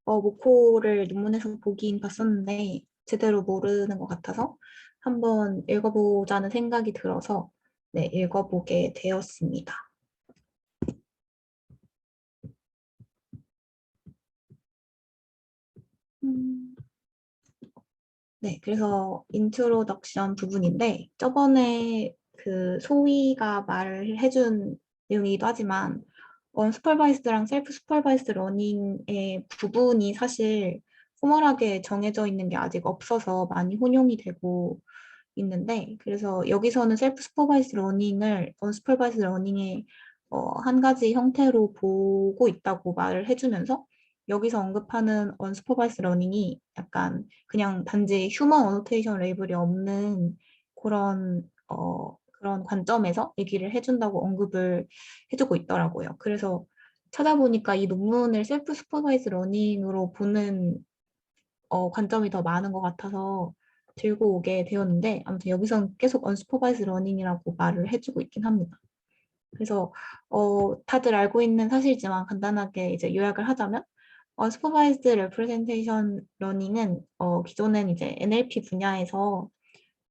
모코를 논문에서 보긴 봤었는데 제대로 모르는 것 같아서 한번 읽어보자는 생각이 들어서 네, 읽어보게 되었습니다. 음, 네, 그래서 인트로덕션 부분인데 저번에 그 소희가 말을 해준 내용이기도 하지만 언스퍼바이스드랑 셀프 스퍼바이스드 러닝의 부분이 사실 포멀하게 정해져 있는 게 아직 없어서 많이 혼용이 되고 있는데 그래서 여기서는 셀프 스퍼바이스 러닝을 언스퍼바이스 러닝의 한 가지 형태로 보고 있다고 말을 해주면서 여기서 언급하는 언스퍼바이스 러닝이 약간 그냥 단지 휴먼 어노테이션 레이블이 없는 그런 관점에서 얘기를 해준다고 언급을 해주고 있더라고요. 그래서 찾아보니까 이 논문을 셀프 슈퍼바이즈 러닝으로 보는 관점이 더 많은 것 같아서 들고 오게 되었는데 아무튼 여기선 계속 언슈퍼바이즈 러닝이라고 말을 해주고 있긴 합니다. 그래서 다들 알고 있는 사실이지만 간단하게 이제 요약을 하자면 언슈퍼바이즈드 레프레젠테이션 러닝은 기존엔 이제 NLP 분야에서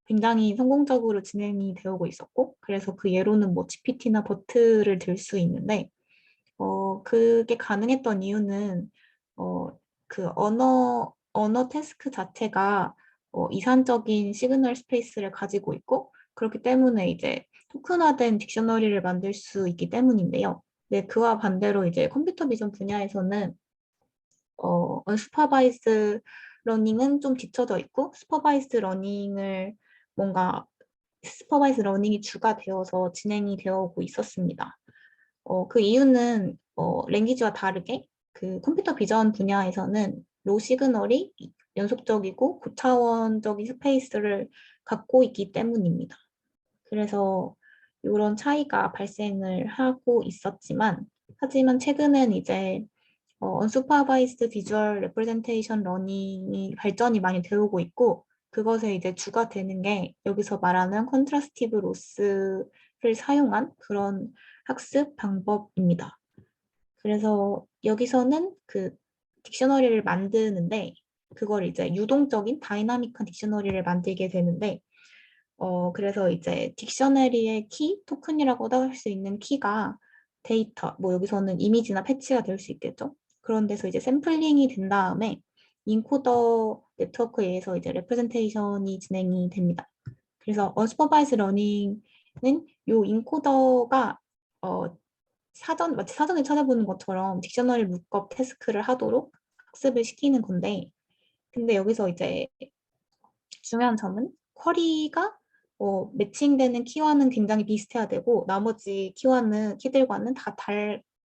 굉장히 성공적으로 진행이 되어오고 있었고 그래서 그 예로는 뭐 GPT나 버트를 들 수 있는데 그게 가능했던 이유는, 그 언어 태스크 자체가 이산적인 시그널 스페이스를 가지고 있고, 그렇기 때문에 이제 토큰화된 딕셔너리를 만들 수 있기 때문인데요. 네, 그와 반대로 이제 컴퓨터 비전 분야에서는, 언슈퍼바이즈 러닝은 좀 뒤쳐져 있고, 슈퍼바이즈 러닝을 뭔가 슈퍼바이즈 러닝이 주가 되어서 진행이 되어 오고 있었습니다. 그 이유는 랭귀지와 다르게 그 컴퓨터 비전 분야에서는 로 시그널이 연속적이고 고차원적인 스페이스를 갖고 있기 때문입니다. 그래서 이런 차이가 발생을 하고 있었지만 하지만 최근엔 이제 언슈퍼바이스드 비주얼 레프레젠테이션 러닝이 발전이 많이 되고 있고 그것에 이제 주가 되는 게 여기서 말하는 컨트라스티브 로스를 사용한 그런 학습 방법입니다. 그래서 여기서는 그 딕셔너리를 만드는데 그걸 이제 유동적인 다이나믹한 딕셔너리를 만들게 되는데 그래서 이제 딕셔너리의 키, 토큰이라고도 할 수 있는 키가 데이터, 뭐 여기서는 이미지나 패치가 될 수 있겠죠. 그런 데서 이제 샘플링이 된 다음에 인코더 네트워크에 의해서 이제 레프레젠테이션이 진행이 됩니다. 그래서 언슈퍼바이즈 러닝은 요 인코더가 어, 마치 사전에 찾아보는 것처럼 딕셔너리 룩업 태스크를 하도록 학습을 시키는 건데 근데 여기서 이제 중요한 점은 쿼리가 매칭되는 키와는 굉장히 비슷해야 되고 나머지 키들과는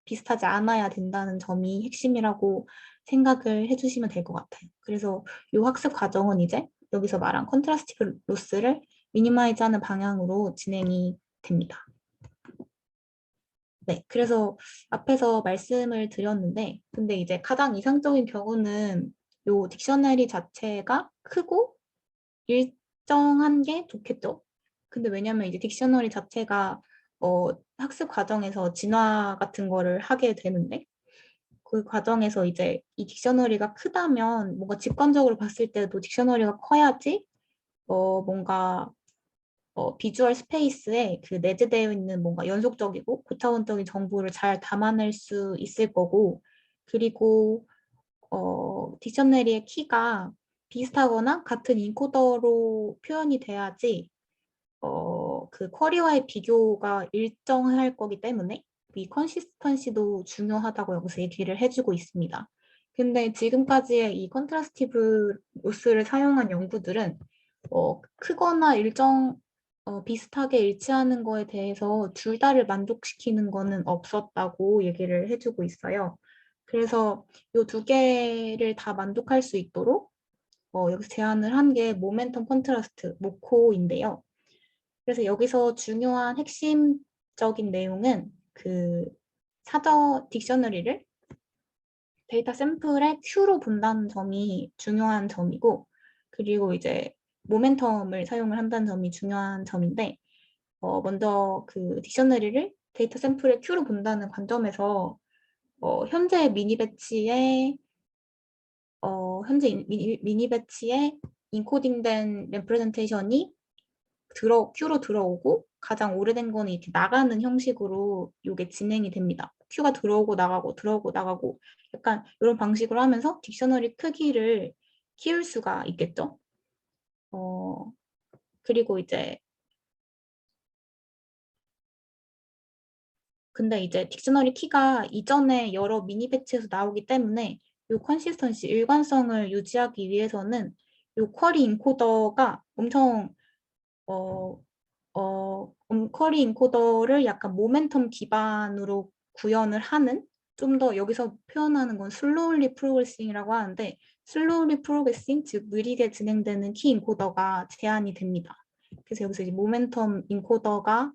비슷하지 않아야 된다는 점이 핵심이라고 생각을 해주시면 될 것 같아요. 그래서 이 학습 과정은 이제 여기서 말한 컨트라스티브 로스를 미니마이즈하는 방향으로 진행이 됩니다. 네, 그래서 앞에서 말씀을 드렸는데, 근데 이제 가장 이상적인 경우는 요 딕셔너리 자체가 크고 일정한 게 좋겠죠. 근데 왜냐면 이제 딕셔너리 자체가 학습 과정에서 진화 같은 거를 하게 되는데 그 과정에서 이제 이 딕셔너리가 크다면 뭔가 직관적으로 봤을 때도 딕셔너리가 커야지 뭔가 비주얼 스페이스에 그 내재되어 있는 뭔가 연속적이고 고차원적인 정보를 잘 담아낼 수 있을 거고 그리고 딕셔너리의 키가 비슷하거나 같은 인코더로 표현이 돼야지 그 쿼리와의 비교가 일정할 거기 때문에 이 컨시스턴시도 중요하다고 여기서 얘기를 해주고 있습니다. 근데 지금까지의 이 컨트라스티브 로스를 사용한 연구들은 크거나 비슷하게 일치하는 거에 대해서 둘 다를 만족시키는 거는 없었다고 얘기를 해주고 있어요. 그래서 이 두 개를 다 만족할 수 있도록 여기서 제안을 한 게 모멘텀 컨트라스트, 모코인데요. 그래서 여기서 중요한 핵심적인 내용은 그 사전 딕셔너리를 데이터 샘플의 Q로 본다는 점이 중요한 점이고, 그리고 이제 모멘텀을 사용을 한다는 점이 중요한 점인데, 먼저 그 딕셔너리를 데이터 샘플의 Q로 본다는 관점에서 현재 미니 배치의 현재 미니 배치에 인코딩된 레프레젠테이션이 큐로 들어오고 가장 오래된 거는 이렇게 나가는 형식으로 이게 진행이 됩니다. 큐가 들어오고 나가고 들어오고 나가고 약간 이런 방식으로 하면서 딕셔너리 크기를 키울 수가 있겠죠. 그리고 이제 근데 이제 딕셔너리 키가 이전에 여러 미니 배치에서 나오기 때문에 이 컨시스턴시 일관성을 유지하기 위해서는 이 쿼리 인코더가 엄청 쿼리 인코더를 약간 모멘텀 기반으로 구현을 하는 좀 더 여기서 표현하는 건 슬로울리 프로그레싱이라고 하는데 슬로울리 프로그레싱 즉 느리게 진행되는 키 인코더가 제한이 됩니다. 그래서 여기서 이제 모멘텀 인코더가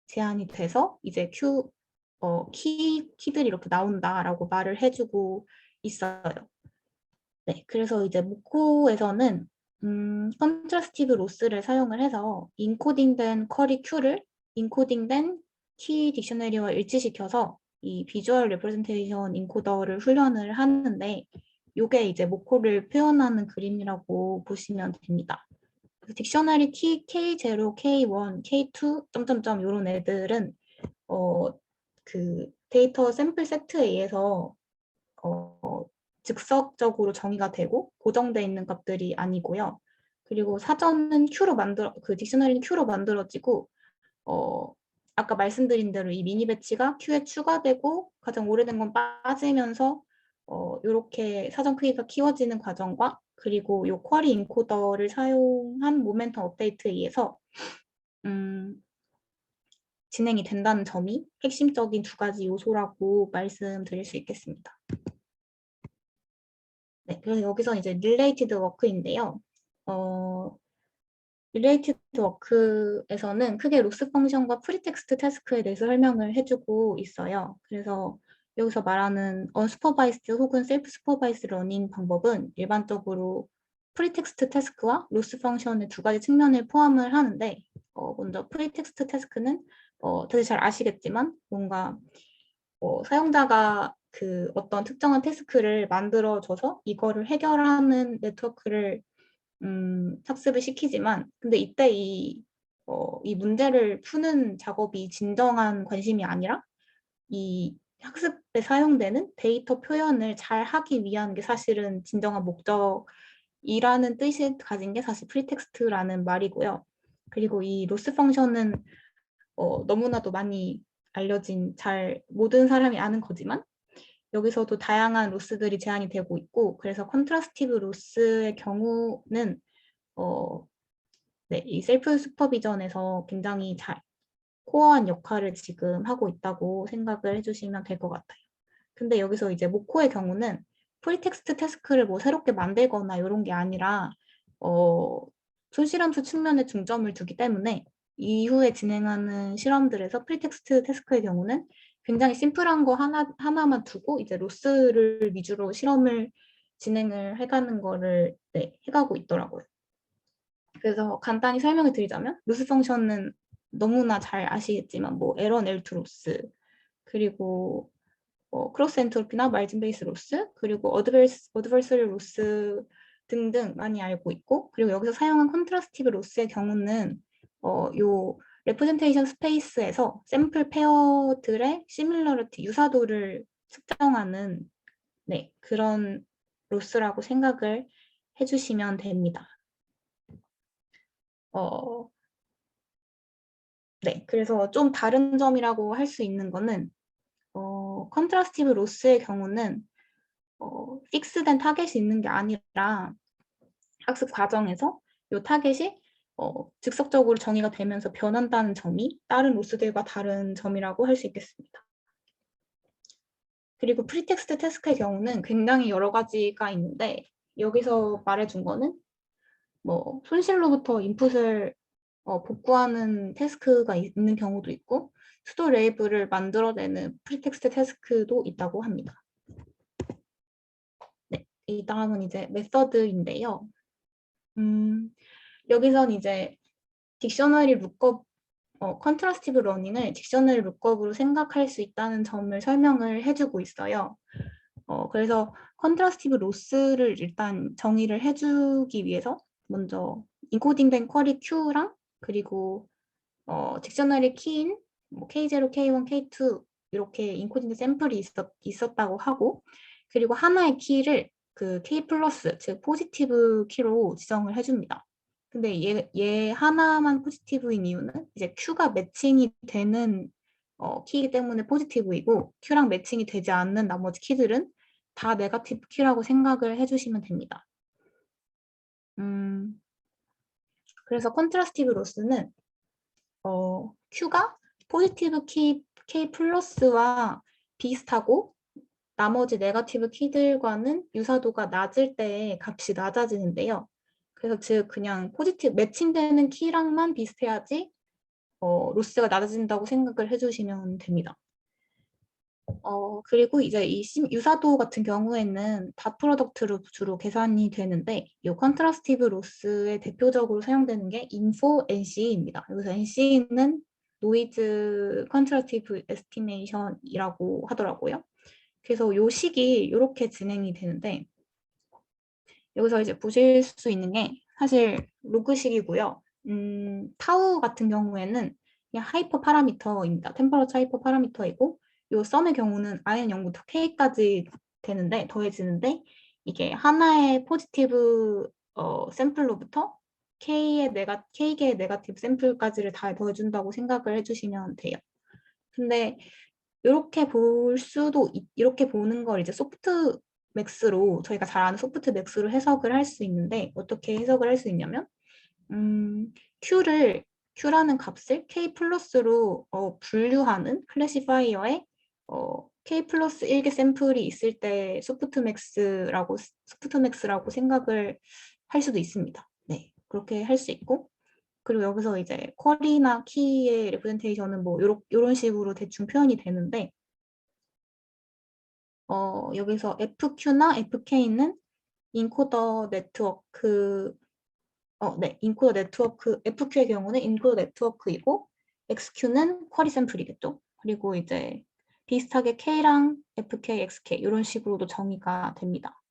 제한이 돼서 이제 키들이 이렇게 나온다라고 말을 해주고 있어요. 네, 그래서 이제 모코에서는 컨트라스티브 로스를 사용을 해서 인코딩된 쿼리 큐를 인코딩된 키 딕셔너리와 일치시켜서 이 비주얼 레프레젠테이션 인코더를 훈련을 하는데 이게 이제 모코를 표현하는 그림이라고 보시면 됩니다. 딕셔너리 키 K0, K1, K2, 점점점 이런 애들은 그 데이터 샘플 세트에 의해서 즉석적으로 정의가 되고 고정되어 있는 값들이 아니고요. 그리고 사전은 그 딕셔너리는 큐로 만들어지고 아까 말씀드린 대로 이 미니 배치가 큐에 추가되고 가장 오래된 건 빠지면서 이렇게 사전 크기가 키워지는 과정과 그리고 요 쿼리 인코더를 사용한 모멘텀 업데이트에 의해서 진행이 된다는 점이 핵심적인 두 가지 요소라고 말씀드릴 수 있겠습니다. 네, 그래서 여기서 이제 related work인데요. related work에서는 크게 로스 펑션과 프리텍스트 태스크에 대해서 설명을 해주고 있어요. 그래서 여기서 말하는 unsupervised 혹은 self-supervised 러닝 방법은 일반적으로 프리텍스트 태스크와 로스 펑션의 두 가지 측면을 포함을 하는데 먼저 프리텍스트 태스크는 다들 잘 아시겠지만 뭔가 사용자가 그 어떤 특정한 태스크를 만들어줘서 이거를 해결하는 네트워크를 학습을 시키지만 근데 이때 이 문제를 푸는 작업이 진정한 관심이 아니라 이 학습에 사용되는 데이터 표현을 잘 하기 위한 게 사실은 진정한 목적이라는 뜻을 가진 게 사실 프리텍스트라는 말이고요. 그리고 이 로스 펑션은 너무나도 많이 알려진 모든 사람이 아는 거지만 여기서도 다양한 로스들이 제한이 되고 있고 그래서 컨트라스티브 로스의 경우는 네, 이 셀프 슈퍼비전에서 굉장히 코어한 역할을 지금 하고 있다고 생각을 해주시면 될 것 같아요. 근데 여기서 이제 모코의 경우는 프리텍스트 태스크를 뭐 새롭게 만들거나 이런 게 아니라 손실함수 측면에 중점을 두기 때문에 이후에 진행하는 실험들에서 프리텍스트 태스크의 경우는 굉장히 심플한 거 하나만 두고 이제 로스를 위주로 실험을 진행을 해가는 거를 해가고 있더라고요. 그래서 간단히 설명을 드리자면 로스 펑션은 너무나 잘 아시겠지만 뭐 L1, L2 로스 그리고 크로스 엔트로피나 말진 베이스 로스 그리고 어드버서리 로스 등등 많이 알고 있고 그리고 여기서 사용한 컨트라스티브 로스의 경우는 요 레프레젠테이션 스페이스에서 샘플 페어들의 시밀러리티 유사도를 측정하는 그런 로스라고 생각을 해주시면 됩니다. 네, 그래서 좀 다른 점이라고 할 수 있는 거는 컨트라스티브 로스의 경우는 픽스된 타겟이 있는 게 아니라 학습 과정에서 이 타겟이 즉석적으로 정의가 되면서 변한다는 점이 다른 로스들과 다른 점이라고 할 수 있겠습니다. 그리고 프리텍스트 태스크의 경우는 굉장히 여러 가지가 있는데 여기서 말해준 거는 뭐 손실로부터 인풋을 복구하는 태스크가 있는 경우도 있고 수도 레이블을 만들어내는 프리텍스트 태스크도 있다고 합니다. 네, 이 다음은 이제 메서드인데요. 여기선 이제 딕셔너리 룩업, 컨트라스티브 러닝을 딕셔너리 룩업으로 생각할 수 있다는 점을 설명을 해주고 있어요. 그래서 컨트라스티브 로스를 일단 정의를 해주기 위해서 먼저 인코딩된 쿼리 Q랑 그리고 딕셔너리 키인 뭐 K0, K1, K2 이렇게 인코딩된 샘플이 있었다고 하고 그리고 하나의 키를 그 K 플러스 즉 포지티브 키로 지정을 해줍니다. 근데 얘 하나만 포지티브인 이유는 이제 Q가 매칭이 되는 키이기 때문에 포지티브이고 Q랑 매칭이 되지 않는 나머지 키들은 다 네거티브 키라고 생각을 해주시면 됩니다. 그래서 컨트라스티브 로스는 Q가 포지티브 K 플러스와 비슷하고 나머지 네거티브 키들과는 유사도가 낮을 때 값이 낮아지는데요. 그래서 즉 그냥 포지티브 매칭되는 키랑만 비슷해야지 로스가 낮아진다고 생각을 해주시면 됩니다. 그리고 이제 이 유사도 같은 경우에는 닷 프로덕트로 주로 계산이 되는데 이 컨트라스티브 로스에 대표적으로 사용되는 게 인포 NC입니다. 여기서 NC는 노이즈 컨트라스티브 에스티메이션이라고 하더라고요. 그래서 이 식이 이렇게 진행이 되는데 여기서 이제 보실 수 있는 게 사실 로그식이고요. 타우 같은 경우에는 그냥 하이퍼 파라미터입니다. 템퍼러처 하이퍼 파라미터이고 요 썸의 경우는 IN 0부터 K까지 되는데 더해지는데 이게 하나의 포지티브 샘플로부터 K개의 네거티브 샘플까지를 다 더해준다고 생각을 해주시면 돼요. 근데 이렇게 보는 걸 이제 소프트 맥스로 저희가 잘 아는 소프트 맥스로 해석을 할 수 있는데 어떻게 해석을 할 수 있냐면 Q라는 값을 K 플러스로 분류하는 클래시파이어에 K 플러스 1개 샘플이 있을 때 소프트맥스라고 생각을 할 수도 있습니다. 네, 그렇게 할 수 있고 그리고 여기서 이제 쿼리나 키의 레프레젠테이션은 뭐 요런 식으로 대충 표현이 되는데 여기서 FQ나 FK는 인코더 네트워크 인코더 네트워크 FQ의 경우는 인코더 네트워크이고 XQ는 쿼리 샘플이겠죠. 그리고 이제 비슷하게 K랑 FK, XK 이런 식으로도 정의가 됩니다.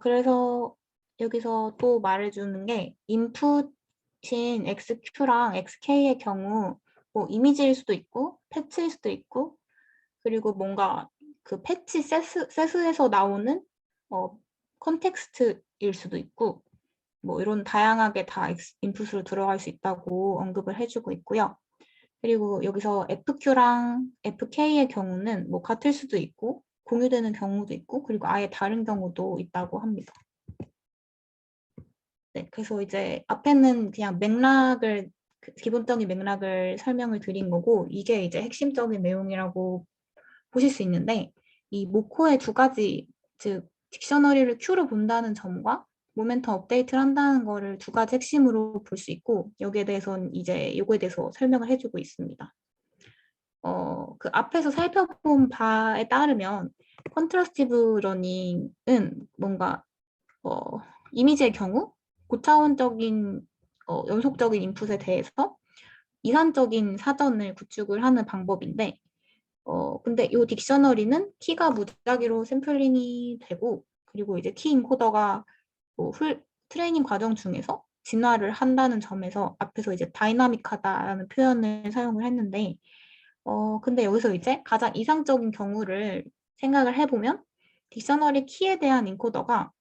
그래서 여기서 또 말해주는 게 인풋인 XQ랑 XK의 경우 뭐 이미지일 수도 있고 패치일 수도 있고 그리고 뭔가 그 패치 셋에서 나오는 컨텍스트일 수도 있고 뭐 이런 다양하게 다 인풋으로 들어갈 수 있다고 언급을 해주고 있고요. 그리고 여기서 FQ랑 FK의 경우는 뭐 같을 수도 있고 공유되는 경우도 있고 그리고 아예 다른 경우도 있다고 합니다. 네, 그래서 이제 앞에는 그냥 기본적인 맥락을 설명을 드린 거고 이게 이제 핵심적인 내용이라고 보실 수 있는데 이 모코의 두 가지 즉 딕셔너리를 Q로 본다는 점과 모멘텀 업데이트를 한다는 거를 두 가지 핵심으로 볼 수 있고 여기에 대해서는 이제 요거에 대해서 설명을 해주고 있습니다. 그 앞에서 살펴본 바에 따르면 컨트라스티브 러닝은 뭔가 이미지의 경우 고차원적인 연속적인 인풋에 대해서 이산적인 사전을 구축을 하는 방법인데 근데 이 딕셔너리는 키가 무작위로 샘플링이 되고 그리고 이제 키 인코더가 뭐 트레이닝 과정 중에서 진화를 한다는 점에서 앞에서 이제 다이나믹하다라는 표현을 사용을 했는데 근데 여기서 이제 가장 이상적인 경우를 생각을 해보면 딕셔너리 키에 대한 인코더가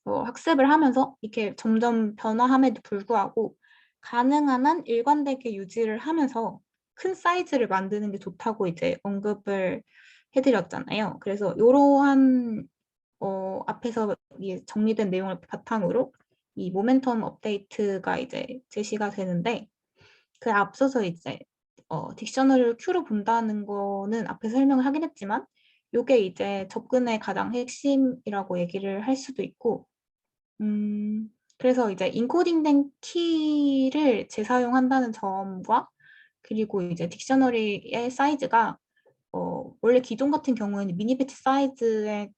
학습을 하면서 이렇게 점점 변화함에도 불구하고 가능한 한 일관되게 유지를 하면서 큰 사이즈를 만드는 게 좋다고 이제 언급을 해드렸잖아요. 그래서 이러한 앞에서 정리된 내용을 바탕으로 이 모멘텀 업데이트가 이제 제시가 되는데 그 앞서서 이제 딕셔너리를 Q로 본다는 거는 앞에서 설명을 하긴 했지만 이게 이제 접근의 가장 핵심이라고 얘기를 할 수도 있고 그래서 이제 인코딩된 키를 재사용한다는 점과 그리고 이제 딕셔너리의 사이즈가 원래 기존 같은 경우에는 미니 배치 사이즈에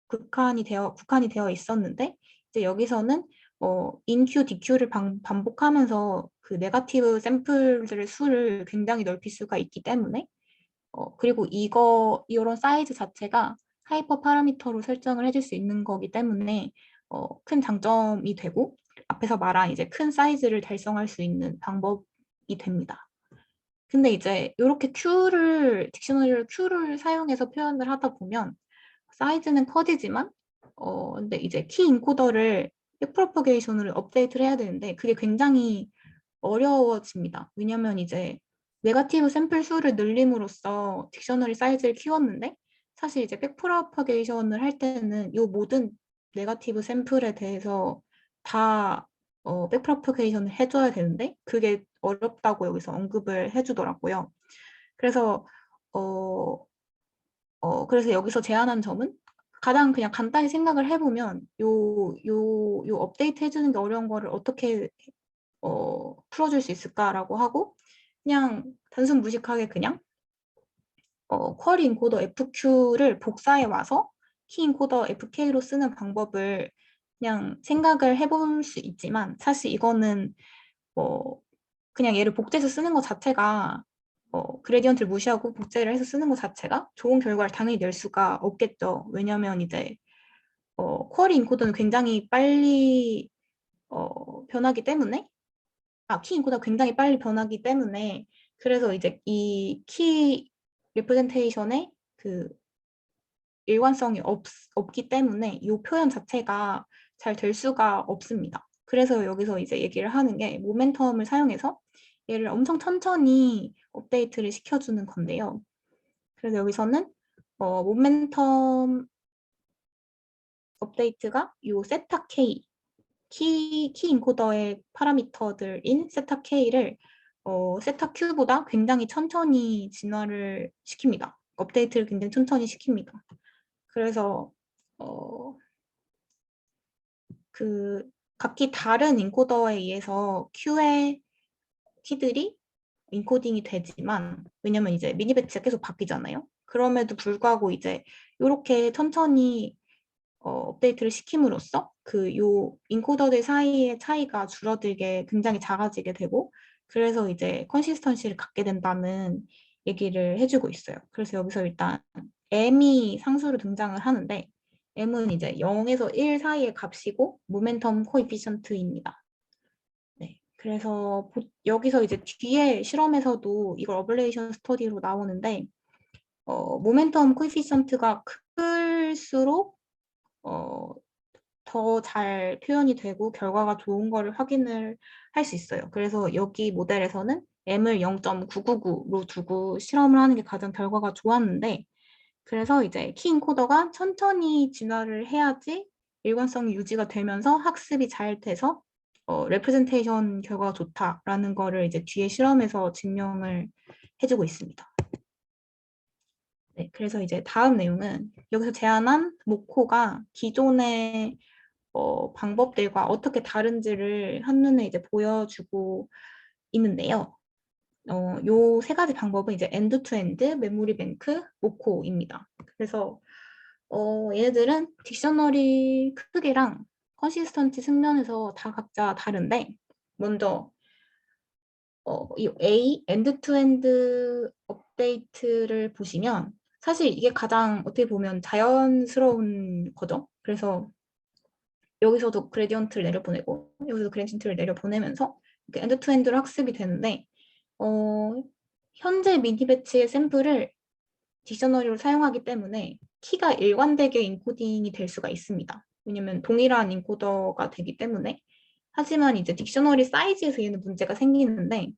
국한이 되어 있었는데 이제 여기서는 인큐, 디큐를 반복하면서 그 네거티브 샘플들의 수를 굉장히 넓힐 수가 있기 때문에 그리고 이런 사이즈 자체가 하이퍼 파라미터로 설정을 해줄 수 있는 거기 때문에 큰 장점이 되고 앞에서 말한 이제 큰 사이즈를 달성할 수 있는 방법이 됩니다. 근데 이제 이렇게 딕셔너리를 Q를 사용해서 표현을 하다 보면 사이즈는 커지지만 근데 이제 키 인코더를 백프로퍼게이션으로 업데이트를 해야 되는데 그게 굉장히 어려워집니다. 왜냐면 이제 네거티브 샘플 수를 늘림으로써 딕셔너리 사이즈를 키웠는데 사실 이제 백프로퍼게이션을 할 때는 이 모든 네거티브 샘플에 대해서 다 백프로퍼게이션을 해줘야 되는데 그게 어렵다고 여기서 언급을 해주더라고요. 그래서 그래서 여기서 제안한 점은 가장 그냥 간단히 생각을 해보면 요 업데이트 해주는 게 어려운 거를 어떻게 풀어줄 수 있을까라고 하고 그냥 단순 무식하게 그냥 쿼리 인코더 FQ를 복사해 와서 키 인코더 FK로 쓰는 방법을 그냥 생각을 해볼 수 있지만 사실 이거는 그냥 얘를 복제해서 쓰는 것 자체가 그레디언트를 무시하고 복제를 해서 쓰는 것 자체가 좋은 결과를 당연히 낼 수가 없겠죠. 왜냐하면 이제 쿼리 인코더는 굉장히 빨리 변하기 때문에 키 인코더가 굉장히 빨리 변하기 때문에 그래서 이제 이 키 리프레젠테이션의 그 일관성이 없기 때문에 이 표현 자체가 잘 될 수가 없습니다. 그래서 여기서 이제 얘기를 하는 게 모멘텀을 사용해서 얘를 엄청 천천히 업데이트를 시켜주는 건데요. 그래서 여기서는 모멘텀 업데이트가 이 세타 K, 키 인코더의 파라미터들인 세타 K를 세타 Q보다 굉장히 천천히 진화를 시킵니다. 업데이트를 굉장히 천천히 시킵니다. 그래서 그 각기 다른 인코더에 의해서 Q의 키들이 인코딩이 되지만 왜냐면 이제 미니 배치가 계속 바뀌잖아요. 그럼에도 불구하고 이제 이렇게 천천히 업데이트를 시킴으로써 그 요 인코더들 사이의 차이가 줄어들게 굉장히 작아지게 되고 그래서 이제 컨시스턴시를 갖게 된다는 얘기를 해주고 있어요. 그래서 여기서 일단 m이 상수로 등장을 하는데 m은 이제 0에서 1 사이의 값이고 모멘텀 코에피션트입니다. 네, 그래서 여기서 이제 뒤에 실험에서도 이걸 어블레이션 스터디로 나오는데 모멘텀 코에피션트가 클수록 더 잘 표현이 되고 결과가 좋은 거를 확인을 할 수 있어요. 그래서 여기 모델에서는 m을 0.999로 두고 실험을 하는 게 가장 결과가 좋았는데 그래서 이제 키 인코더가 천천히 진화를 해야지 일관성이 유지가 되면서 학습이 잘 돼서 레프레젠테이션 결과가 좋다라는 거를 이제 뒤에 실험에서 증명을 해주고 있습니다. 네, 그래서 이제 다음 내용은 여기서 제안한 모코가 기존의 방법들과 어떻게 다른지를 한눈에 이제 보여주고 있는데요. 요 세 가지 방법은 이제 엔드 투 엔드, 메모리 뱅크, 모코입니다. 그래서 얘네들은 딕셔너리 크기랑 컨시스턴치 측면에서 다 각자 다른데 먼저 이 엔드 투 엔드 업데이트를 보시면 사실 이게 가장 어떻게 보면 자연스러운 거죠. 그래서 여기서도 그레디언트를 내려보내고 여기서도 그레디언트를 내려보내면서 이렇게 엔드 투 엔드로 학습이 되는데 현재 미니 배치의 샘플을 딕셔너리로 사용하기 때문에 키가 일관되게 인코딩이 될 수가 있습니다. 왜냐면 동일한 인코더가 되기 때문에 하지만 이제 딕셔너리 사이즈에서 얘는 문제가 생기는데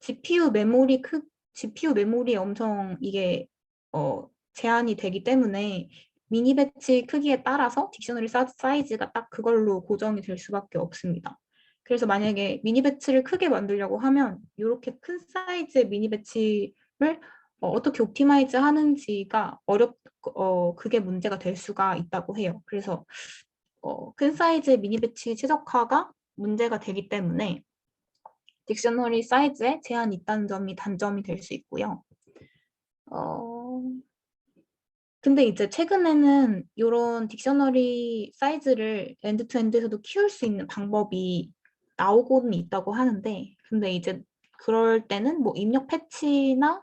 GPU 메모리에 엄청 이게 제한이 되기 때문에 미니 배치 크기에 따라서 딕셔너리 사이즈가 딱 그걸로 고정이 될 수밖에 없습니다. 그래서 만약에 미니 배치를 크게 만들려고 하면 이렇게 큰 사이즈의 미니 배치를 어떻게 옵티마이즈 하는지가 그게 문제가 될 수가 있다고 해요. 그래서 큰 사이즈의 미니 배치 최적화가 문제가 되기 때문에 딕셔너리 사이즈에 제한이 있다는 점이 단점이 될 수 있고요. 근데 이제 최근에는 이런 딕셔너리 사이즈를 엔드-투-엔드에서도 키울 수 있는 방법이 나오고는 있다고 하는데 근데 이제 그럴 때는 뭐 입력 패치나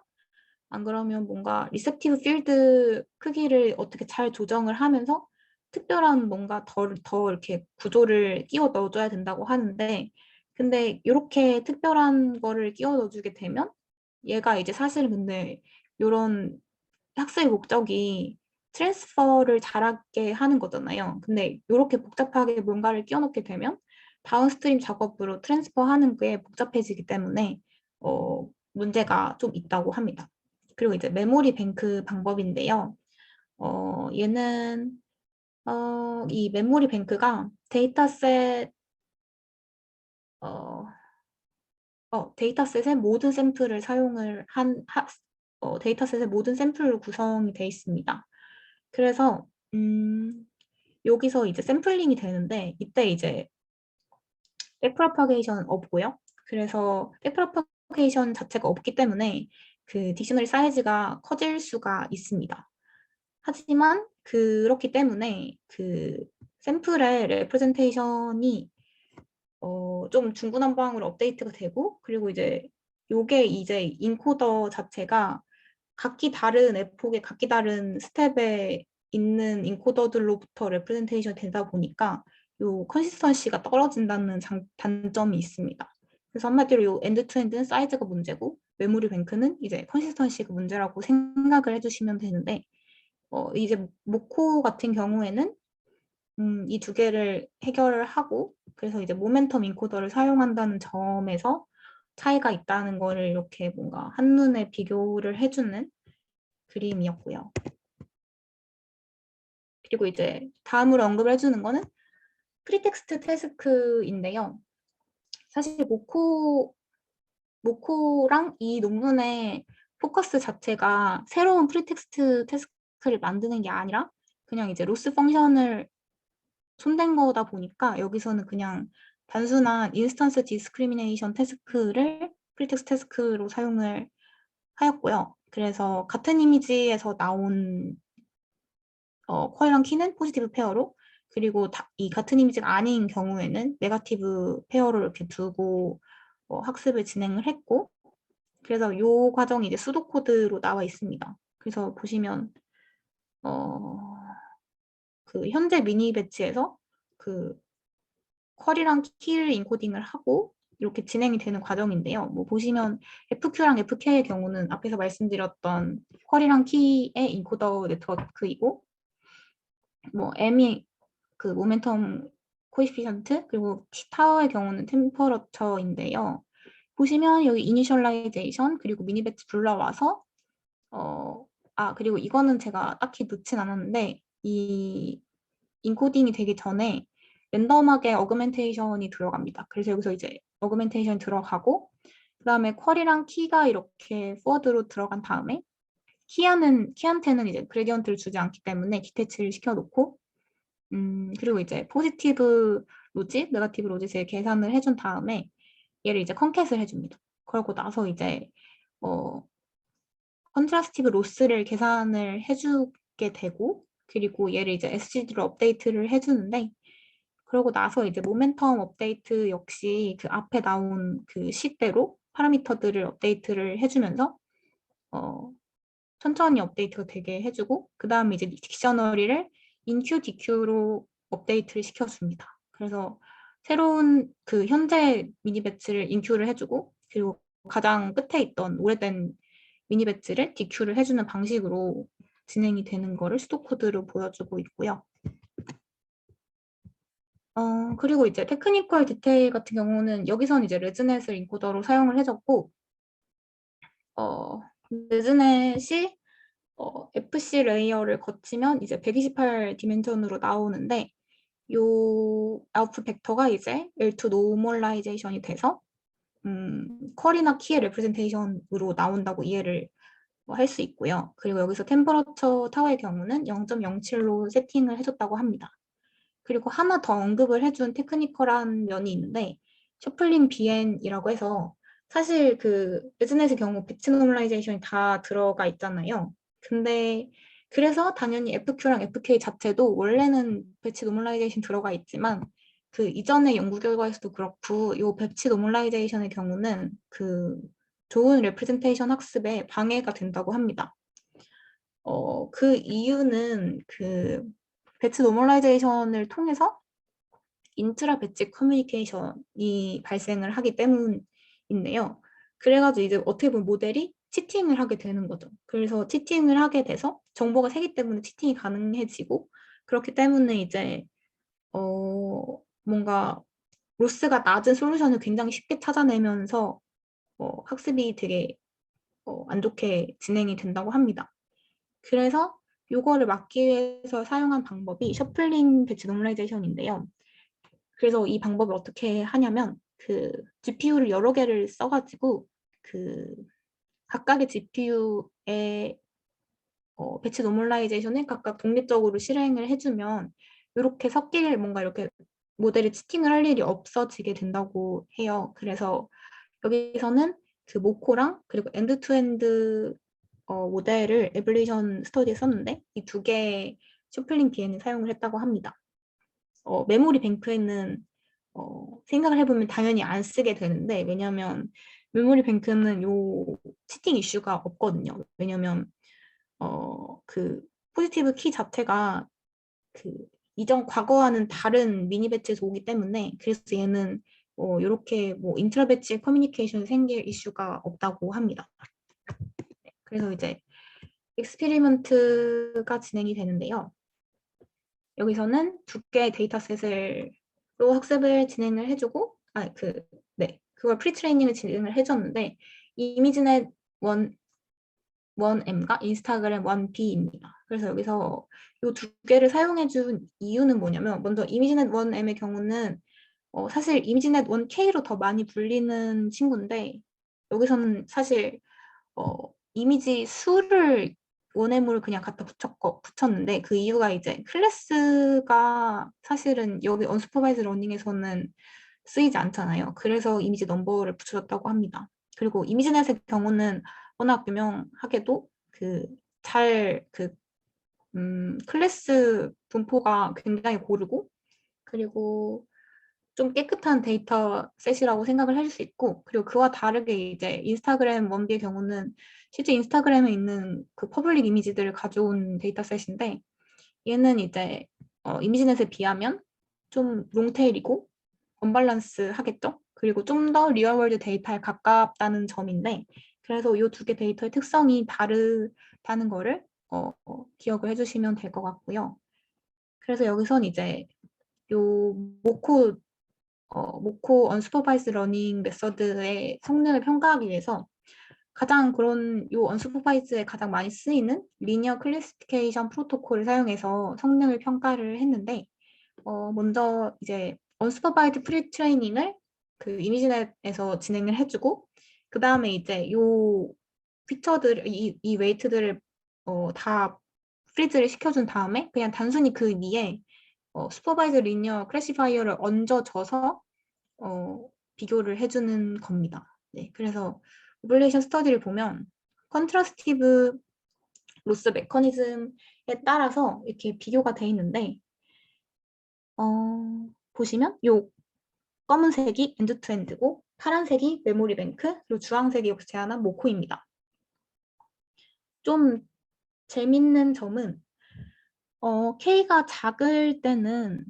안 그러면 뭔가 리셉티브 필드 크기를 어떻게 잘 조정을 하면서 특별한 뭔가 더 이렇게 구조를 끼워 넣어줘야 된다고 하는데, 근데 이렇게 특별한 거를 끼워 넣어주게 되면 얘가 이제 사실 근데 이런 학습의 목적이 트랜스퍼를 잘하게 하는 거잖아요. 근데 이렇게 복잡하게 뭔가를 끼워 넣게 되면 다운스트림 작업으로 트랜스퍼 하는 게 복잡해지기 때문에 문제가 좀 있다고 합니다. 그리고 이제 메모리 뱅크 방법인데요. 얘는 이 메모리 뱅크가 어, 데이터셋의 모든 샘플을 사용을 데이터셋의 모든 샘플로 구성이 되어 있습니다. 그래서 여기서 이제 샘플링이 되는데 이때 이제 백프로파게이션 없고요. 그래서 백프로파게이션 자체가 없기 때문에 그 딕셔너리 사이즈가 커질 수가 있습니다. 하지만 그렇기 때문에 그 샘플의 레프레젠테이션이 좀 중구난방으로 업데이트가 되고, 그리고 이제 요게 이제 인코더 자체가 각기 다른 에폭의 각기 다른 스텝에 있는 인코더들로부터 레프레젠테이션 되다 보니까 요 컨시스턴시가 떨어진다는 단점이 있습니다. 그래서 한마디로 요 엔드 투 엔드는 사이즈가 문제고 메모리 뱅크는 이제 컨시스턴시가 문제라고 생각을 해주시면 되는데, 이제 모코 같은 경우에는 이 두 개를 해결을 하고, 그래서 이제 모멘텀 인코더를 사용한다는 점에서 차이가 있다는 거를 이렇게 뭔가 한눈에 비교를 해주는 그림이었고요. 그리고 이제 다음으로 언급을 해주는 거는 프리텍스트 태스크인데요. 사실 모코랑 이 논문의 포커스 자체가 새로운 프리텍스트 태스크를 만드는 게 아니라 그냥 이제 로스 펑션을 손댄 거다 보니까 여기서는 그냥 단순한 인스턴스 디스크리미네이션 태스크를 프리텍스트 태스크로 사용을 하였고요. 그래서 같은 이미지에서 나온 퀄이랑 키는 포지티브 페어로, 그리고 이 같은 이미지가 아닌 경우에는 네거티브 페어로 이렇게 두고 학습을 진행을 했고, 그래서 이 과정이 이제 수도 코드로 나와 있습니다. 그래서 보시면 그 현재 미니 배치에서 그 퀄이랑 키를 인코딩을 하고 이렇게 진행이 되는 과정인데요. 뭐 보시면 FQ랑 FK의 경우는 앞에서 말씀드렸던 퀄이랑 키의 인코더 네트워크이고, 뭐 M이 그 모멘텀 코에피션트, 그리고 타워의 경우는 템퍼러처인데요. 보시면 여기 이니셜라이제이션 그리고 미니 배치 불러와서 그리고 이거는 제가 딱히 넣진 않았는데 이 인코딩이 되기 전에 랜덤하게 어그멘테이션이 들어갑니다. 그래서 여기서 이제 어그멘테이션이 들어가고, 그 다음에 퀄이랑 키가 이렇게 포워드로 들어간 다음에 키한테는 이제 그레디언트를 주지 않기 때문에 디태치를 시켜놓고, 그리고 이제 포지티브 로짓, 네거티브 로짓을 계산을 해준 다음에 얘를 이제 컨캣을 해줍니다. 그러고 나서 이제 컨트라스티브 로스를 계산을 해주게 되고, 그리고 얘를 이제 SGD로 업데이트를 해주는데, 그러고 나서 이제 모멘텀 업데이트 역시 그 앞에 나온 그 식대로 파라미터들을 업데이트를 해주면서 천천히 업데이트가 되게 해주고, 그 다음에 이제 딕셔너리를 인큐, DQ로 업데이트를 시켜줍니다. 그래서 새로운 그 현재 미니 배치를 인큐를 해주고, 그리고 가장 끝에 있던 오래된 미니 배치를 DQ를 해주는 방식으로 진행이 되는 거를 수도 코드로 보여주고 있고요. 그리고 이제 테크니컬 디테일 같은 경우는 여기서는 이제 레즈넷을 인코더로 사용을 해줬고, 레즈넷이 FC 레이어를 거치면 이제 128 디멘전으로 나오는데, 요 아웃풋 벡터가 이제 L2 노멀라이제이션이 돼서 퀄이나 키의 레프레젠테이션으로 나온다고 이해를 할 수 있고요. 그리고 여기서 템퍼러처 타워의 경우는 0.07로 세팅을 해줬다고 합니다. 그리고 하나 더 언급을 해준 테크니컬한 면이 있는데, 셔플링 BN이라고 해서 사실 그 레즈넷의 경우 배치 노멀라이제이션이 다 들어가 있잖아요. 근데 그래서 당연히 FQ랑 FK 자체도 원래는 배치 노멀라이제이션 들어가 있지만 그 이전의 연구 결과에서도 그렇고 이 배치 노멀라이제이션의 경우는 그 좋은 레프레젠테이션 학습에 방해가 된다고 합니다. 그 이유는 그 배치 노멀라이제이션을 통해서 인트라 배치 커뮤니케이션이 발생을 하기 때문인데요. 그래가지고 이제 어떻게 보면 모델이 치팅을 하게 되는 거죠. 그래서 치팅을 하게 돼서 정보가 새기 때문에 치팅이 가능해지고, 그렇기 때문에 이제 뭔가 로스가 낮은 솔루션을 굉장히 쉽게 찾아내면서 학습이 되게 안 좋게 진행이 된다고 합니다. 그래서 요거를 막기 위해서 사용한 방법이 셔플링 배치 노멀라이제이션인데요. 그래서 이 방법을 어떻게 하냐면 그 GPU를 여러 개를 써가지고 그 각각의 GPU의 배치 노멀라이제이션을 각각 독립적으로 실행을 해주면 이렇게 섞일 뭔가 이렇게 모델이 치팅을 할 일이 없어지게 된다고 해요. 그래서 여기서는 그 모코랑 그리고 엔드 투엔드 모델을 에볼루션 스터디에 썼는데 이 두 개의 슈플링 DN을 사용을 했다고 합니다. 메모리 뱅크에는 생각을 해보면 당연히 안 쓰게 되는데, 왜냐면 메모리 뱅크는 요 치팅 이슈가 없거든요. 왜냐면 그 포지티브 키 자체가 그 이전 과거와는 다른 미니 배치에서 오기 때문에, 그래서 얘는 이렇게 뭐 인트라 배치 커뮤니케이션 생길 이슈가 없다고 합니다. 그래서 이제 익스페리먼트가 진행이 되는데요. 여기서는 두 개의 데이터셋으로 학습을 진행을 해주고, 그걸 프리트레이닝을 진행을 해줬는데, 이미지넷 1M과 인스타그램 1B입니다. 그래서 여기서 이 두 개를 사용해준 이유는 뭐냐면, 먼저 이미지넷 1M의 경우는 사실 이미지넷 1K로 더 많이 불리는 친구인데, 여기서는 사실 이미지 수를 원엠으로 그냥 갖다 붙였는데, 그 이유가 이제 클래스가 사실은 여기 언슈퍼바이즈 러닝에서는 쓰이지 않잖아요. 그래서 이미지 넘버를 붙여줬다고 합니다. 그리고 이미지넷의 경우는 워낙 유명하게도 클래스 분포가 굉장히 고르고, 그리고 좀 깨끗한 데이터 셋이라고 생각을 해줄 수 있고, 그리고 그와 다르게 이제 인스타그램 원비의 경우는 실제 인스타그램에 있는 그 퍼블릭 이미지들을 가져온 데이터 셋인데, 얘는 이제 이미지넷에 비하면 좀 롱테일이고 언밸런스 하겠죠? 그리고 좀 더 리얼월드 데이터에 가깝다는 점인데, 그래서 이 두 개 데이터의 특성이 다르다는 거를 기억을 해주시면 될 것 같고요. 그래서 여기선 이제 요 모코 언슈퍼바이즈 러닝 메서드의 성능을 평가하기 위해서 가장 그런 요 언슈퍼바이즈에 가장 많이 쓰이는 리니어 클래시피케이션 프로토콜을 사용해서 성능을 평가를 했는데, 먼저 이제 언슈퍼바이즈 프리 트레이닝을 그 이미지넷에서 진행을 해주고, 그 다음에 이제 요 이 웨이트들을 다 프리즈를 시켜준 다음에 그냥 단순히 그 위에 슈퍼바이즈 리니어 클래시파이어를 얹어줘서 비교를 해주는 겁니다. 네, 그래서 오블레이션 스터디를 보면 컨트라스티브 로스 메커니즘에 따라서 이렇게 비교가 돼 있는데, 보시면 요 검은색이 엔드투엔드고 파란색이 메모리 뱅크, 그리고 주황색이 여기서 제안한 모코입니다. 좀 재밌는 점은 K가 작을 때는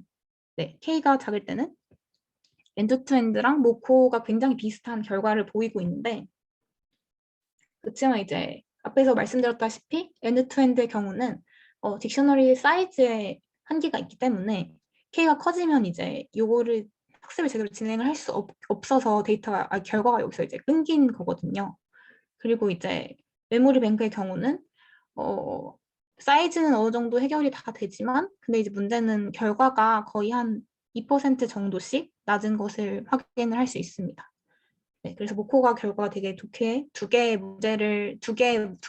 엔드투엔드랑 모코가 굉장히 비슷한 결과를 보이고 있는데, 그렇지만 이제 앞에서 말씀드렸다시피 엔드투엔드의 경우는 딕셔너리 사이즈에 한계가 있기 때문에 K가 커지면 이제 요거를 학습을 제대로 진행을 할 수 없어서 결과가 여기서 이제 끊긴 거거든요. 그리고 이제 메모리 뱅크의 경우는 사이즈는 어느 정도 해결이 다 되지만, 근데 이제 문제는 결과가 거의 한 2% 정도씩 낮은 것을 확인을 할 수 있습니다. 네, 그래서 모코가 결과가 되게 좋게 두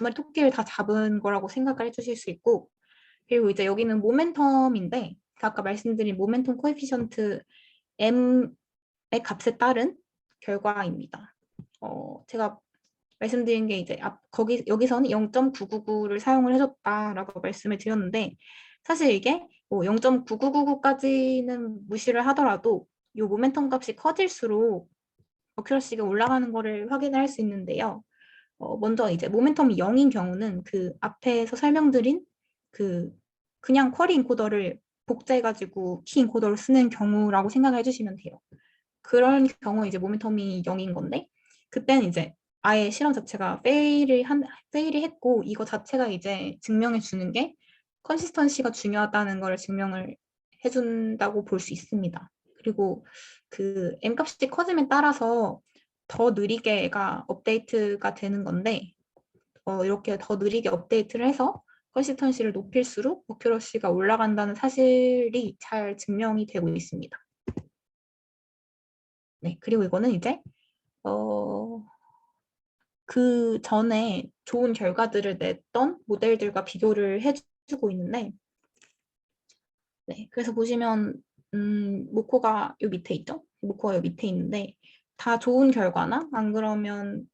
마리 토끼를 다 잡은 거라고 생각을 해주실 수 있고, 그리고 이제 여기는 모멘텀인데, 아까 말씀드린 모멘텀 코에피션트 M의 값에 따른 결과입니다. 제가 말씀드린 게 이제 여기서는 0.999를 사용을 해줬다라고 말씀을 드렸는데, 사실 이게 뭐 0.9999까지는 무시를 하더라도 이 모멘텀 값이 커질수록 어큐러시가 올라가는 거를 확인할 수 있는데요. 먼저 이제 모멘텀이 0인 경우는 그 앞에서 설명드린 그냥 쿼리 인코더를 복제해가지고 키 인코더를 쓰는 경우라고 생각을 해주시면 돼요. 그런 경우 이제 모멘텀이 0인 건데, 그때는 이제 아예 실험 자체가 페일이 했고, 이거 자체가 이제 증명해 주는 게 컨시스턴시가 중요하다는 걸 증명을 해준다고 볼 수 있습니다. 그리고 그 M값이 커짐에 따라서 더 느리게 애가 업데이트가 되는 건데, 이렇게 더 느리게 업데이트를 해서 컨시스턴시를 높일수록 어큐러시가 올라간다는 사실이 잘 증명이 되고 있습니다. 네, 그리고 이거는 이제 어, 그 전에 좋은 결과들을 냈던 모델들과 비교를 해주고 있는데, 네, 그래서 보시면 모코가 요 밑에 있죠? 모코가 요 밑에 있는데 다 좋은 결과나 안 그러면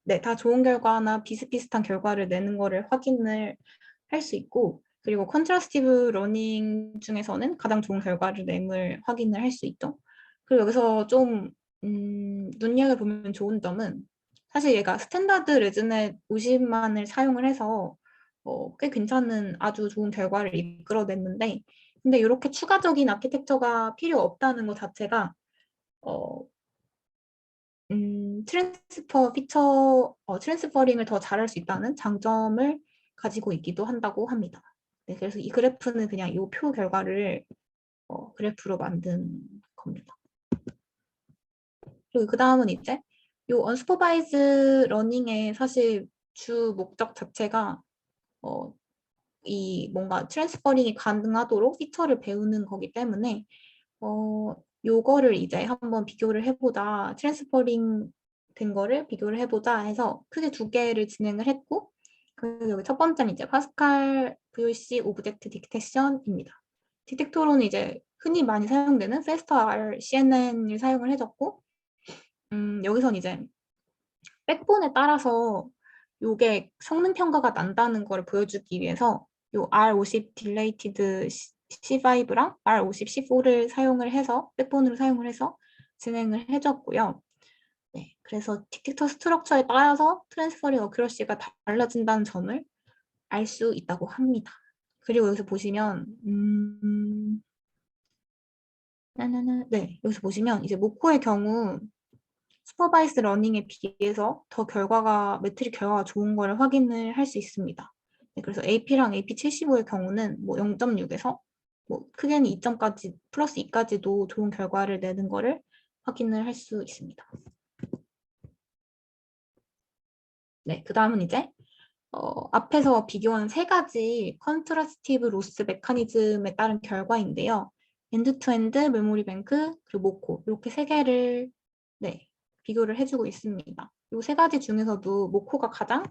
네, 다 좋은 결과나 비슷비슷한 결과를 내는 거를 확인을 할 수 있고, 그리고 컨트라스티브 러닝 중에서는 가장 좋은 결과를 냄을 확인을 할 수 있죠. 그리고 여기서 좀 눈여겨보면 좋은 점은 사실 얘가 스탠다드 레즈넷 50만을 사용을 해서 꽤 괜찮은 아주 좋은 결과를 이끌어냈는데, 근데 이렇게 추가적인 아키텍처가 필요 없다는 것 자체가 어, 트랜스퍼링을 더 잘할 수 있다는 장점을 가지고 있기도 한다고 합니다. 네, 그래서 이 그래프는 그냥 이 표 결과를 그래프로 만든 겁니다. 그리고 그 다음은 이제 이 언스퍼바이즈 러닝의 사실 주 목적 자체가 이 뭔가 트랜스퍼링이 가능하도록 피처를 배우는 거기 때문에 요거를 이제 한번 비교를 해보자, 트랜스퍼링 된 거를 비교를 해보자 해서 크게 두 개를 진행을 했고, 그 여기 첫 번째는 이제 파스칼 VOC 오브젝트 디텍션입니다. 디텍토로는 이제 흔히 많이 사용되는 페스터 R CNN을 사용을 해줬고, 여기선 이제 백본에 따라서 요게 성능 평가가 난다는 걸 보여주기 위해서 요 R50 딜레이티드 C5랑 R50 C4를 사용을 해서 백본으로 사용을 해서 진행을 해줬고요. 네, 그래서 디텍터 스트럭처에 따라서 트랜스퍼링 어큐러시가 달라진다는 점을 알 수 있다고 합니다. 그리고 여기서 보시면 네, 여기서 보시면 이제 모코의 경우 슈퍼바이스 러닝에 비해서 더 매트릭 결과가 좋은 걸 확인을 할 수 있습니다. 네, 그래서 AP랑 AP75의 경우는 뭐 0.6에서 뭐 크게는 2점까지 플러스 2까지도 좋은 결과를 내는 거를 확인을 할 수 있습니다. 네, 그 다음은 이제 앞에서 비교한 세 가지 컨트라스티브 로스 메커니즘에 따른 결과인데요. 엔드-투-엔드, 메모리 뱅크, 그리고 모코 이렇게 세 개를 네, 비교를 해주고 있습니다. 이 세 가지 중에서도 모코가 가장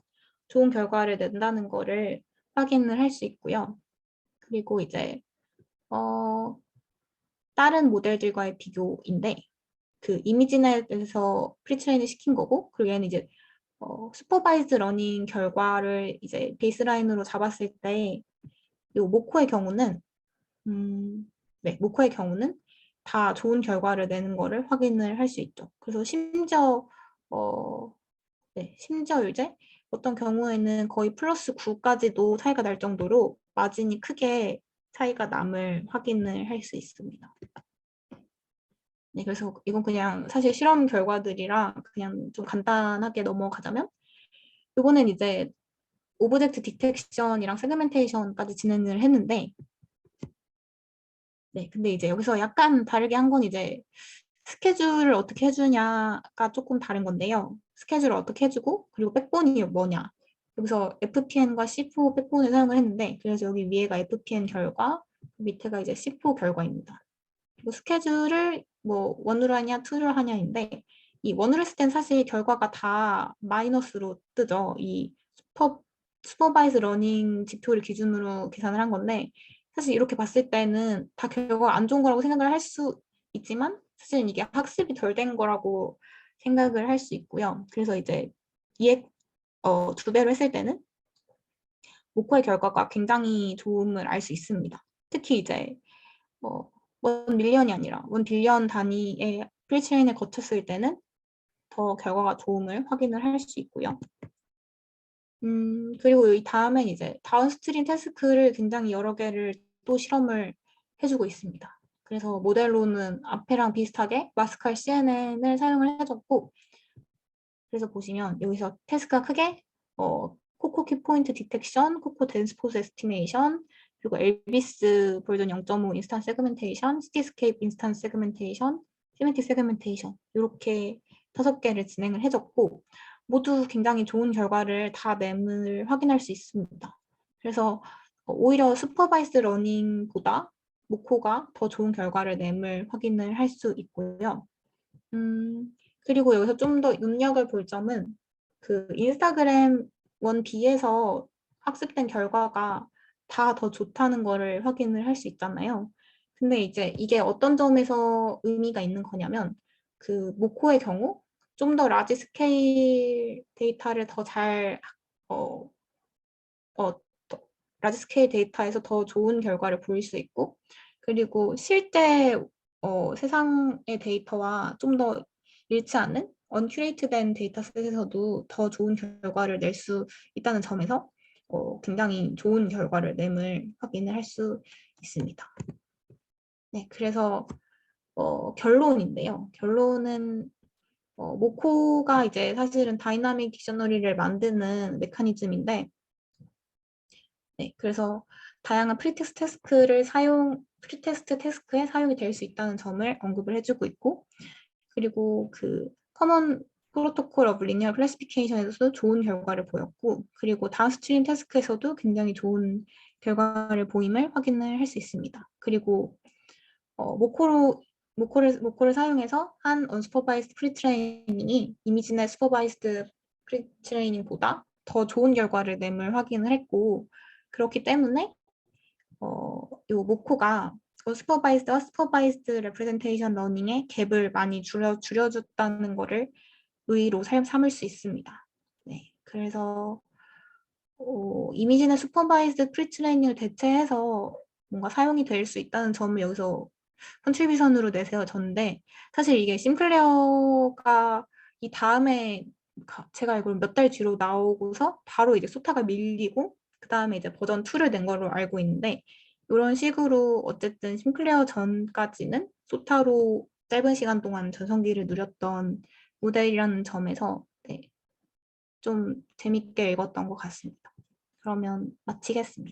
좋은 결과를 낸다는 거를 확인을 할 수 있고요. 그리고 이제 다른 모델들과의 비교인데 그 이미지넷에서 프리트레인을 시킨 거고, 그리고 얘는 이제 슈퍼바이즈 러닝 결과를 이제 베이스라인으로 잡았을 때, 요 모코의 경우는, 네, 모코의 경우는 다 좋은 결과를 내는 거를 확인을 할 수 있죠. 그래서 심지어 이제 어떤 경우에는 거의 플러스 9까지도 차이가 날 정도로 마진이 크게 차이가 남을 확인을 할 수 있습니다. 네, 그래서 이건 그냥 사실 실험 결과들이라 그냥 좀 간단하게 넘어가자면, 이거는 이제 오브젝트 디텍션이랑 세그멘테이션까지 진행을 했는데, 네, 근데 이제 여기서 약간 다르게 한 건 이제 스케줄을 어떻게 해주냐가 조금 다른 건데요. 스케줄을 어떻게 해주고, 그리고 백본이 뭐냐. 여기서 FPN과 C4 백본을 사용을 했는데, 그래서 여기 위에가 FPN 결과, 밑에가 이제 C4 결과입니다. 그리고 스케줄을 뭐 원으로 하냐, 투로 하냐인데, 이 원으로 했을 땐 사실 결과가 다 마이너스로 뜨죠. 이 슈퍼바이즈 러닝 지표를 기준으로 계산을 한 건데, 사실 이렇게 봤을 때는 다 결과가 안 좋은 거라고 생각을 할 수 있지만, 사실 이게 학습이 덜 된 거라고 생각을 할 수 있고요. 그래서 이제 이에 두 배로 했을 때는 모코의 결과가 굉장히 좋음을 알 수 있습니다. 특히 이제 원 밀리언이 아니라 원 빌리언 단위의 프리트레인을 거쳤을 때는 더 결과가 좋음을 확인을 할 수 있고요. 그리고 이 다음엔 이제 다운스트림 태스크를 굉장히 여러 개를 또 실험을 해주고 있습니다. 그래서 모델로는 앞에랑 비슷하게 마스칼 CNN을 사용을 해줬고, 그래서 보시면 여기서 태스크가 크게 코코 키포인트 디텍션, 코코 덴스포스 에스티메이션, 그리고 엘비스 버전 0.5 인스턴스 세그멘테이션, 시티스케이프 인스턴스 세그멘테이션, 시메틱 세그멘테이션 이렇게 5개를 진행을 해줬고 모두 굉장히 좋은 결과를 다 램을 확인할 수 있습니다. 그래서 오히려 슈퍼바이스 러닝보다 모코가 더 좋은 결과를 램을 확인을 할 수 있고요. 그리고 여기서 좀 더 눈여겨 볼 점은 그 인스타그램 1B에서 학습된 결과가 다 더 좋다는 거를 확인을 할 수 있잖아요. 근데 이제 이게 어떤 점에서 의미가 있는 거냐면 그 모코의 경우 좀 더 라지 스케일 데이터를 더 잘 라지 스케일 데이터에서 더 좋은 결과를 보일 수 있고 그리고 실제 세상의 데이터와 좀 더 일치 않는 언큐레이트된 데이터셋에서도 더 좋은 결과를 낼 수 있다는 점에서 굉장히 좋은 결과를 램을 확인을 할 수 있습니다. 네, 그래서 결론인데요. 결론은 모코가 이제 사실은 다이나믹 딕셔너리를 만드는 메커니즘인데 네, 그래서 다양한 프리테스트 태스크에 사용이 될 수 있다는 점을 언급을 해주고 있고, 그리고 그 커먼 프로토콜 오브 리니어 클래시피케이션에서도 좋은 결과를 보였고, 그리고 다운스트림 태스크에서도 굉장히 좋은 결과를 보임을 확인을 할 수 있습니다. 그리고 모코를 사용해서 한 언슈퍼바이스드 프리트레이닝이 이미지넷 슈퍼바이스드 프리트레이닝보다 더 좋은 결과를 램을 확인을 했고 그렇기 때문에 이 모코가 어스퍼바이스드 레프레젠테이션 러닝의 갭을 많이 줄여줬다는 거를 의의로 삼을 수 있습니다. 네, 그래서 이미지넷 슈퍼바이스드 프리트레이닝을 대체해서 뭔가 사용이 될 수 있다는 점을 여기서 컨트리뷰션으로 내세워졌는데 사실 이게 심클레어가 이 다음에 제가 알기로는 몇 달 뒤로 나오고서 바로 이제 소타가 밀리고 그 다음에 이제 버전 2를 낸 걸로 알고 있는데 이런 식으로 어쨌든 심클레어 전까지는 소타로 짧은 시간 동안 전성기를 누렸던 모델이라는 점에서 네, 좀 재밌게 읽었던 것 같습니다. 그러면 마치겠습니다.